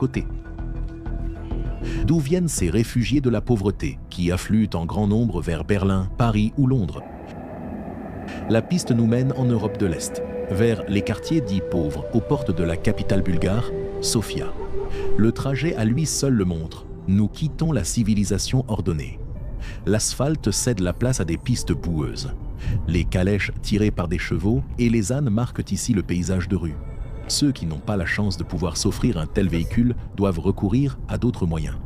côté. D'où viennent ces réfugiés de la pauvreté qui affluent en grand nombre vers Berlin, Paris ou Londres? La piste nous mène en Europe de l'Est, vers les quartiers dits pauvres, aux portes de la capitale bulgare, Sofia. Le trajet à lui seul le montre. Nous quittons la civilisation ordonnée. L'asphalte cède la place à des pistes boueuses. Les calèches tirées par des chevaux et les ânes marquent ici le paysage de rue. Ceux qui n'ont pas la chance de pouvoir s'offrir un tel véhicule doivent recourir à d'autres moyens.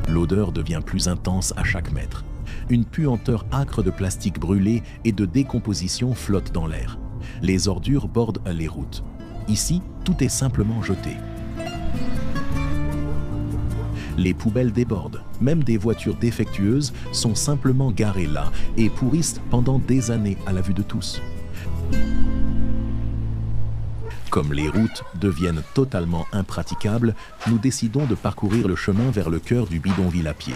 L'odeur devient plus intense à chaque mètre. Une puanteur âcre de plastique brûlé et de décomposition flotte dans l'air. Les ordures bordent les routes. Ici, tout est simplement jeté. Les poubelles débordent. Même des voitures défectueuses sont simplement garées là et pourrissent pendant des années à la vue de tous. Comme les routes deviennent totalement impraticables, nous décidons de parcourir le chemin vers le cœur du bidonville à pied.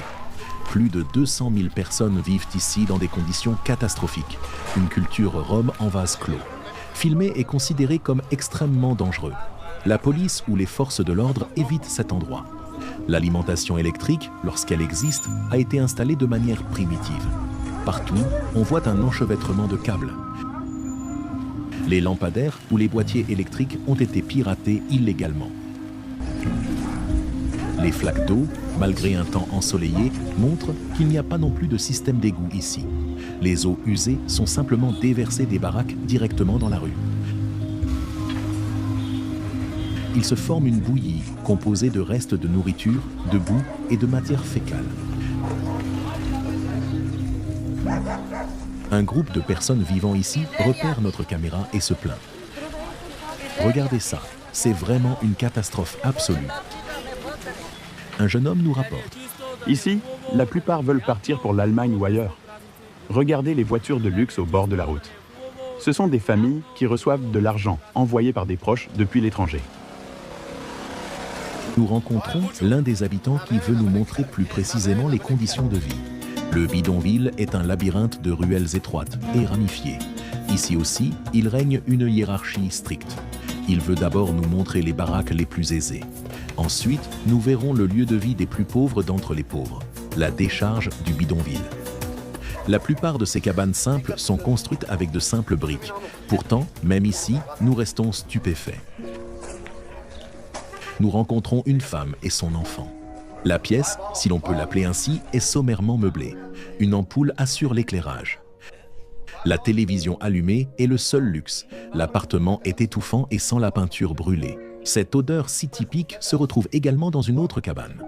Plus de 200 000 personnes vivent ici dans des conditions catastrophiques. Une culture rome en vase clos. Filmer est considéré comme extrêmement dangereux. La police ou les forces de l'ordre évitent cet endroit. L'alimentation électrique, lorsqu'elle existe, a été installée de manière primitive. Partout, on voit un enchevêtrement de câbles. Les lampadaires ou les boîtiers électriques ont été piratés illégalement. Les flaques d'eau, malgré un temps ensoleillé, montrent qu'il n'y a pas non plus de système d'égout ici. Les eaux usées sont simplement déversées des baraques directement dans la rue. Il se forme une bouillie composée de restes de nourriture, de boue et de matière fécale. Un groupe de personnes vivant ici repère notre caméra et se plaint. Regardez ça, c'est vraiment une catastrophe absolue. Un jeune homme nous rapporte. Ici, la plupart veulent partir pour l'Allemagne ou ailleurs. Regardez les voitures de luxe au bord de la route. Ce sont des familles qui reçoivent de l'argent envoyé par des proches depuis l'étranger. Nous rencontrons l'un des habitants qui veut nous montrer plus précisément les conditions de vie. Le bidonville est un labyrinthe de ruelles étroites et ramifiées. Ici aussi, il règne une hiérarchie stricte. Il veut d'abord nous montrer les baraques les plus aisées. Ensuite, nous verrons le lieu de vie des plus pauvres d'entre les pauvres, la décharge du bidonville. La plupart de ces cabanes simples sont construites avec de simples briques. Pourtant, même ici, nous restons stupéfaits. Nous rencontrons une femme et son enfant. La pièce, si l'on peut l'appeler ainsi, est sommairement meublée. Une ampoule assure l'éclairage. La télévision allumée est le seul luxe. L'appartement est étouffant et sent la peinture brûlée. Cette odeur si typique se retrouve également dans une autre cabane.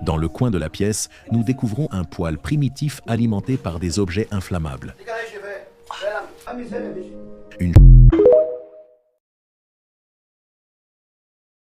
Dans le coin de la pièce, nous découvrons un poêle primitif alimenté par des objets inflammables. Une